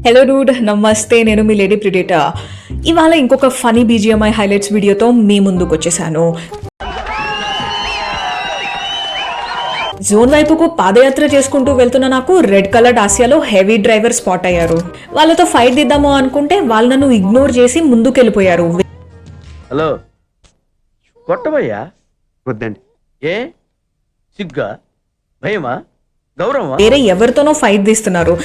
Hello Dude, నమస్తే. నేను మీ lady predator. ఇవాళ ఇంకొక ఫనీ బీజిఎంఐ హైలైట్స్ వీడియోతో మీ ముందుకు వచ్చేసాను. జోన్ వైపుకు పాదయాత్ర చేసుకుంటూ వెళ్తున్న నాకు రెడ్ కలర్ డాసియాలో హెవీ డ్రైవర్ స్పాట్ అయ్యారు. వాళ్ళతో ఫైట్ దిద్దాము అనుకుంటే వాళ్ళు నన్ను ఇగ్నోర్ చేసి ముందుకెళ్ళిపోయారు. హలో కొట్టబయ్యా వద్దండి. ఏ సిగ్గా భయమా గౌరవమా? వేరే ఎవరితోనో ఫైట్ తీస్తున్నారు.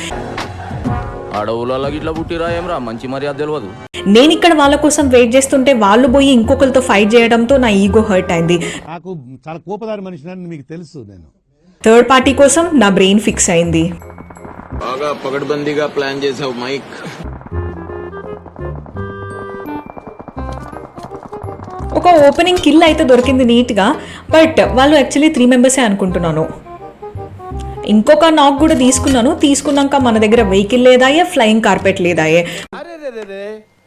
అడవులలో ఇట్లా పుట్టిరా ఏమరా మంచి మర్యాద తెలియదు. నేను ఇక్కడ వాళ్ళ కోసం వెయిట్ చేస్తుంటే వాళ్ళు పోయి ఇంకొకరితో ఫైట్ చేయడంతో నా ఈగో హర్ట్ అయింది. నాకు చాలా కోపదారి మనిషిని మీకు తెలుసు. నేను థర్డ్ పార్టీ కోసం నా బ్రెయిన్ ఫిక్స్ అయింది. బాగా పగడ్బందీగా ప్లాన్ చేసావు మైక్. ఒక ఓపెనింగ్ కిల్ అయితే దొరికింది నీట్ గా, బట్ వాళ్ళు యాక్చువల్లీ 3 మెంబర్సే అనుకుంటున్నాను. ఇంకొక నాక్ కూడా తీసుకున్నాక మన దగ్గర వెహికల్ లేదాయే, ఫ్లయింగ్ కార్పెట్ లేదాయే.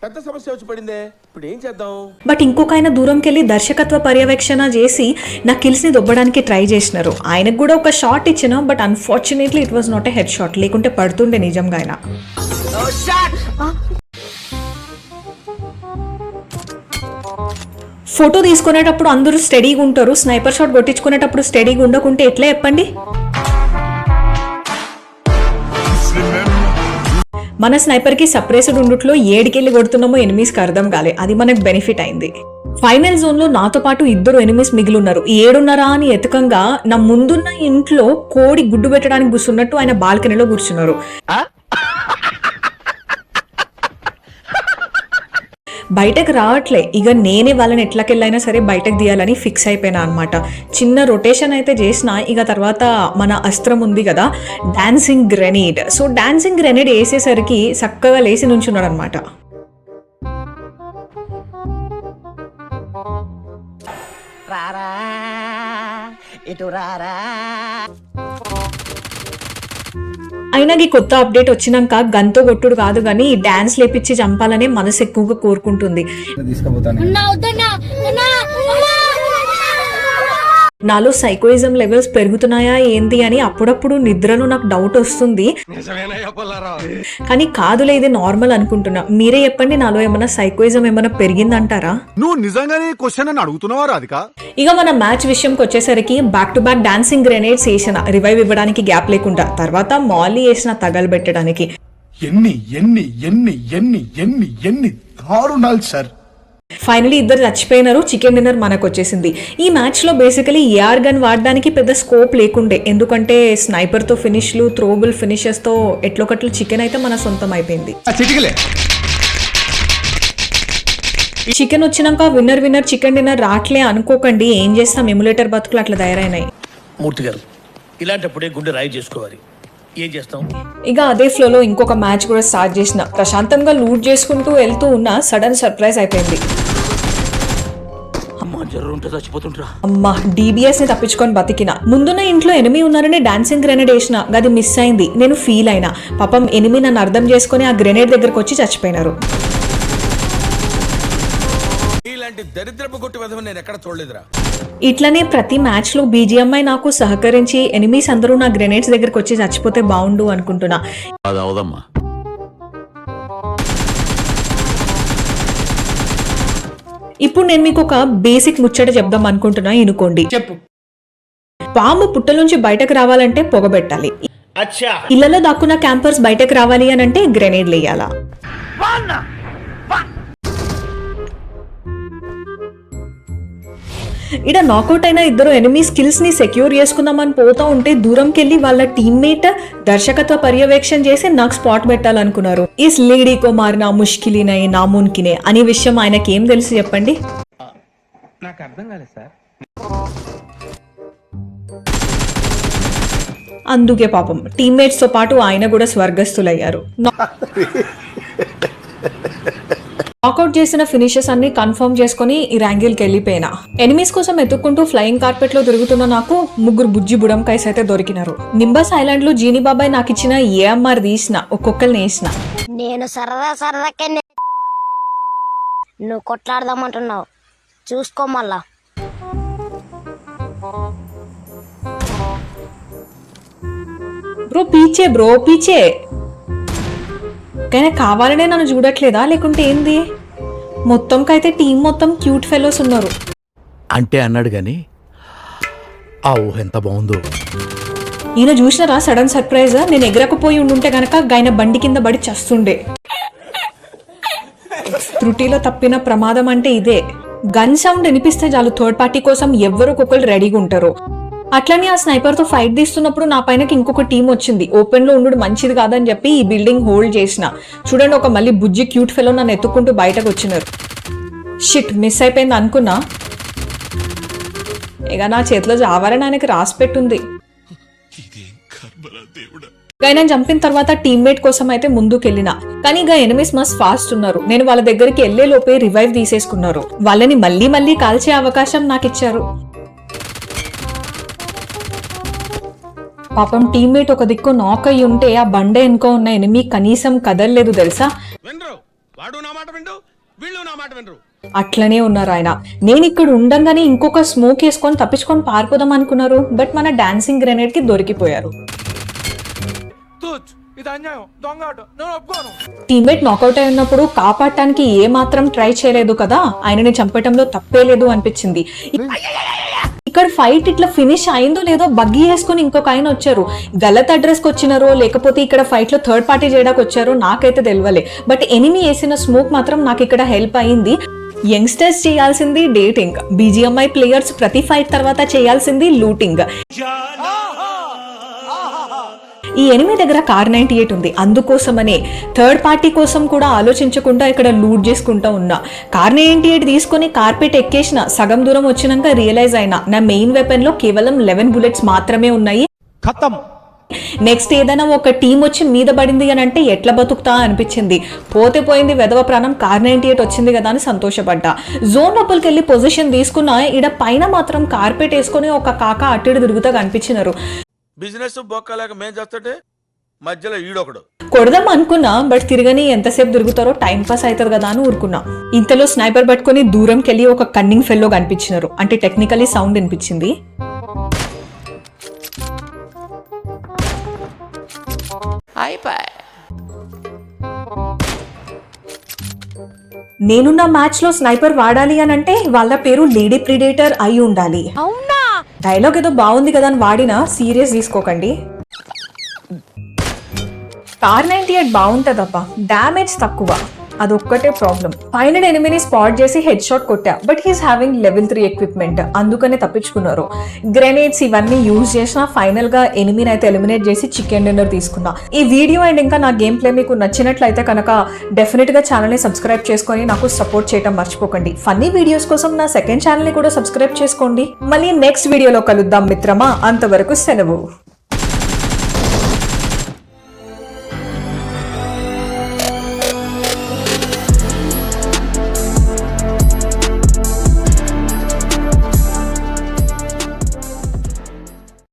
పెద్ద సమస్య వచ్చి పడిందే, ఇప్పుడు ఏం చేద్దాం? బట్ ఇంకొక ఆయన దూరంకి వెళ్ళి దర్శకత్వ పర్యవేక్షణ చేసి నా కిల్స్ ని దొబ్బడానికి ట్రై చేసినారు. ఆయనకు కూడా ఒక షాట్ ఇచ్చిన, but unfortunately it was not a head shot, లేకుంటే పడుతుండే నిజంగా ఆయన. ఫోటో తీసుకునేటప్పుడు అందరూ స్టడీగా ఉంటారు, స్నైపర్ షాట్ కొట్టించుకునేటప్పుడు స్టడీగా ఉండకుంటే ఎట్లా చెప్పండి? మన స్నైపర్ కి సప్రెస్డ్ ఉండుట్లో ఏడికెళ్ళి కొడుతున్నామో ఎనిమీస్ కి అర్థం కాలే. అది మనకు బెనిఫిట్ అయింది. ఫైనల్ జోన్ లో నాతో పాటు 2 ఎనిమీస్ మిగిలిన్నారు. ఏడున్నారా అని ఎతకంగా నా ముందున్న ఇంట్లో కోడి గుడ్డు పెట్టడానికి కూర్చున్నట్టు ఆయన బాల్కనీలో కూర్చున్నారు. బయటకు రావట్లే. ఇక నేనే వాళ్ళని ఎట్లకెళ్ళైనా సరే బయటకు తీయాలని ఫిక్స్ అయిపోయినా అనమాట. చిన్న రొటేషన్ అయితే చేసిన. ఇక తర్వాత మన అస్త్రం ఉంది కదా, dancing grenade. So dancing grenade వేసేసరికి చక్కగా లేచి నుంచున్నాడు అనమాట. అయినా ఈ కొత్త అప్డేట్ వచ్చినాక గన్తో కొట్టుడు కాదు కానీ డాన్స్ లేపించి చంపాలనే మనసు ఎక్కువగా కోరుకుంటుంది. నాలో సైకోయిజం లెవెల్స్ పెరుగుతున్నాయా ఏంటి అని అప్పుడప్పుడు నిద్రలో నాకు డౌట్ వస్తుంది. కానీ కాదులే, ఇది నార్మల్ అనుకుంటున్నా. మీరే చెప్పండి, నాలో ఏమైనా సైకోయిజం ఏమైనా పెరిగిందంటారా? నువ్వు నిజంగానే క్వశ్చన్ అని అడుగుతున్నావా రాధిక? ఇక మన మ్యాచ్ విషయంకి వచ్చేసరికి back to back dancing grenades వేసిన, రివైవ్ ఇవ్వడానికి గ్యాప్ లేకుండా. తర్వాత మాలీ వేసిన తగలబెట్టడానికి. ఎన్ని ఎన్ని ఎన్ని ఎన్ని ఎన్ని ఎన్ని దారుణాలు సార్. ఫైనలీ 2 చచ్చిపోయినారు. చికెన్ డిన్నర్ మనకు వచ్చేసింది. ఈ మ్యాచ్ లో బేసికలీ ఏఆర్ గన్ వాడడానికి పెద్ద స్కోప్ లేకుండే, ఎందుకంటే స్నైపర్ తో ఫినిష్లు, త్రోబుల్ ఫినిషెస్ తో ఎట్లొకట్లు చికెన్ అయితే మన సొంతం అయిపోయింది. చికెన్ వచ్చినాక విన్నర్ చికెన్ డిన్నర్ రాట్లే అనుకోకండి. ఏం చేస్తాం, ఎమ్యులేటర్ బతుకులు అట్లా తయారైనాయి. మూర్తి గారు, ఇలాంటప్పుడే గుండె రాయి చేసుకోవాలి. ఏం చేస్తాం? ఇక అదే ఫ్లోలో ఇంకొక మ్యాచ్ కూడా స్టార్ట్ చేసిన. ప్రశాంతంగా లూట్ చేసుకుంటూ వెళ్తూ ఉన్న సడన్ సర్ప్రైజ్ అయిపోయింది. అమ్మా, DBS ని తప్పించుకొని బతికిన. ముందున్న ఇంట్లో ఎనిమి ఉన్నారని డాన్సింగ్ గ్రెనేడ్ వేసిన, గది మిస్ అయింది. నేను ఫీల్ అయినా. పాపం ఎనిమి నన్ను అర్థం చేసుకుని ఆ గ్రెనేడ్ దగ్గరకు వచ్చి చచ్చిపోయినారు. ఇలాంటి దరిద్రపు కొట్టి విధం నేను ఎక్కడ చూడలేదురా. ఇట్లనే ప్రతి మ్యాచ్ లో BGMI నాకు సహకరించి ఎనిమీస్ అందరూ నా గ్రెనేడ్స్ దగ్గరకు వచ్చి చచ్చిపోతే బాగుండు అనుకుంటున్నా. ఇప్పుడు నేను మీకు ఒక బేసిక్ ముచ్చట చెప్దాం అనుకుంటున్నా, ఇనుకోండి. చెప్పు. పాము పుట్టలోంచి బయటకు రావాలంటే పొగబెట్టాలి. ఇళ్లలో దాక్కున్న క్యాంపర్స్ బయటకు రావాలి అని అంటే గ్రెనేడ్లు వేయాలా? ఇడ నాకౌట్ అయిన 2 ఎనిమీ స్కిల్స్ ని సెక్యూర్ చేసుకుందామని పోతా ఉంటే దూరంకి వెళ్ళి వాళ్ళ టీమ్మేట్ దర్శకత్వ పర్యవేక్షణ చేసి నాకు స్పాట్ పెట్టాలనుకున్నారు. ఇస్ లేడీ కో మారినా ముష్కిలినే నామున్కినే అనే విషయం ఆయనకి ఏం తెలుసు చెప్పండి? నాకు అర్థం కాలేదు సార్. అందుకే పాపం టీమ్మేట్స్ తో పాటు ఆయన కూడా స్వర్గస్థులయ్యారు. నాకౌట్ చేసిన ఫినిషెస్ అన్ని కన్ఫర్మ్ చేసుకుని ఈ ర్యాంగిల్కి వెళ్ళిపోయినా. ఎనిమీస్ కోసం ఎత్తుక్కుంటూ ఫ్లయింగ్ కార్పెట్ లో తిరుగుతున్న నాకు 3 బుజ్జి బుడంకాయస్ అయితే దొరికినారు. నింబస్ ఐలాండ్ లో జీని బాబాయ్ నాకు ఇచ్చిన AMR తీసిన, ఒక్కొక్కరిని వేసిన. నేను సరదాకే నువ్వు కొట్లాడదామంటున్నావు, చూసుకో మళ్ళా. బ్రో పీచే ఎవరికైనా కావాలనే నన్ను చూడట్లేదా లేకుంటే ఏంది? మొత్తంకైతే టీం మొత్తం క్యూట్ ఫెలోస్ ఉన్నారు. అంటే అన్నాడు గాని ఆ ఊహ ఎంత బాగుందో. ఈయన చూసినారా సడన్ సర్ప్రైజ్? నేను ఎగరకపోయి ఉండుంటే గనక గాయన బండి కింద పడి చస్తుండే. త్రుటిలో తప్పిన ప్రమాదం అంటే ఇదే. గన్ సౌండ్ వినిపిస్తే చాలు థర్డ్ పార్టీ కోసం ఎవరికొకరు రెడీగా ఉంటారు. అట్లనే ఆ స్నైపర్ తో ఫైట్ తీస్తున్నప్పుడు నా పైనకి ఇంకొక టీం వచ్చింది. ఓపెన్ లో ఉండు మంచిది కాదని చెప్పి ఈ బిల్డింగ్ హోల్డ్ చేసిన. చూడండి, ఒక మళ్ళీ బుజ్జి క్యూట్ ఫెలో నన్ను ఎత్తుక్కుంటూ బయటకు వచ్చినారు. షిట్, మిస్ అయిపోయింది అనుకున్నా. ఇక నా చేతిలో జావాలని ఆయనకి రాసి పెట్టుంది. ఆయన చంపిన తర్వాత టీమ్మేట్ కోసం అయితే ముందుకెళ్ళిన, కానీ ఇక ఎనిమిస్ మస్త్ ఫాస్ట్ ఉన్నారు. నేను వాళ్ళ దగ్గరికి వెళ్లే లోపే రివైవ్ తీసేసుకున్నారు. వాళ్ళని మళ్ళీ మళ్ళీ కాల్చే అవకాశం నాకు ఇచ్చారు. పాపం టీమ్మేట్ ఒక దిక్కు నాక్ అయ్యి ఉంటే ఆ బండే ఎనుకో ఉన్న ఎనిమి కనీసం కదలలేదు తెలుసా. అట్లనే ఉన్నారు ఆయన. నేను ఇక్కడ ఉండంగానే ఇంకొక స్మోక్ వేసుకొని తప్పించుకొని పారిపోదాం అనుకున్నారు. బట్ మన డాన్సింగ్ గ్రెనేడ్ కి దొరికిపోయారు. టీమ్మేట్ నాకౌట్ అయి ఉన్నప్పుడు కాపాడటానికి ఏ మాత్రం ట్రై చేయలేదు కదా, ఆయనని చంపటంలో తప్పే లేదు అనిపించింది. ఇక్కడ ఫైట్ ఇట్లా ఫినిష్ అయిందో లేదో బగ్గి వేసుకుని ఇంకొక ఆయన వచ్చారు. గలత్ అడ్రస్ కి వచ్చినారో లేకపోతే ఇక్కడ ఫైట్ లో థర్డ్ పార్టీ చేయడానికి వచ్చారో నాకైతే తెలియలే. బట్ ఎనిమి వేసిన స్మోక్ మాత్రం నాకు ఇక్కడ హెల్ప్ అయింది. యంగ్స్టర్స్ చేయాల్సింది డేటింగ్, BGMI ప్లేయర్స్ ప్రతి ఫైట్ తర్వాత చేయాల్సింది లూటింగ్. ఈ ఎనిమి దగ్గర కార్ 98 ఉంది. అందుకోసమనే థర్డ్ పార్టీ కోసం కూడా ఆలోచించకుండా ఇక్కడ లూట్ చేసుకుంటా ఉన్నా. కార్ 98 తీసుకుని కార్పెట్ ఎక్కేసిన. సగం దూరం వచ్చినాక రియలైజ్ అయినా నా మెయిన్ వెపన్ లో కేవలం 11 బుల్లెట్స్ మాత్రమే ఉన్నాయి. నెక్స్ట్ ఏదైనా ఒక టీం వచ్చి మీద పడింది అని అంటే ఎట్లా బతుకుతా అనిపించింది. పోతే పోయింది వెధవ ప్రాణం, కార్ 98 వచ్చింది కదా అని సంతోషపడ్డా. జోన్ లోపలికి వెళ్ళి పొజిషన్ తీసుకున్నా. ఈడ పైన మాత్రం కార్పెట్ వేసుకుని ఒక కాక అటు తిరుగుతా కనిపించినారు. బిజినెస్ బొక్కలేక మేం చేస్తుంటే మధ్యలో ఈడొకడు కొడదాం అనుకున్నా. బట్ తిరగని ఎంతసేపు తిరుగుతారో టైం పాస్ అవుతుంది కదా అని ఊరుకున్నా. ఇంతలో స్నైపర్ పట్టుకుని దూరంకి వెళ్ళి ఒక కన్నింగ్ ఫెల్లో కనిపించినారు. అంటే టెక్నికలీ సౌండ్ వినిపించింది. నేనున్న మ్యాచ్ లో స్నైపర్ వాడాలి అని అంటే వాళ్ళ పేరు లేడీ ప్రిడేటర్ అయి ఉండాలి. డైలాగ్ ఏదో బాగుంది కదా అని వాడినా, సీరియస్ తీసుకోకండి. కార్ 98 బాగుంటదబ్బా, డామేజ్ తక్కువ, అదొక్కటే ప్రాబ్లం. పైన ఎనిమిని స్పాట్ చేసి హెడ్ షాట్ కొట్టా. But he's having level 3 equipment, అందుకనే తప్పించుకున్నారు. గ్రెనేడ్స్ ఇవన్నీ యూజ్ చేసిన. ఫైనల్ గా ఎనిమిని అయితే ఎలిమినేట్ చేసి చికెన్ డిన్నర్ తీసుకున్నా. ఈ వీడియో అండ్ ఇంకా నా గేమ్ ప్లే మీకు నచ్చినట్లయితే కనుక డెఫినెట్ గా ఛానల్ ని సబ్స్క్రైబ్ చేసుకొని నాకు సపోర్ట్ చేయడం మర్చిపోకండి. ఫన్నీ వీడియోస్ కోసం నా సెకండ్ ఛానల్ ని కూడా సబ్స్క్రైబ్ చేసుకోండి. మళ్ళీ నెక్స్ట్ వీడియోలో కలుద్దాం మిత్రమా. అంతవరకు సెలవు.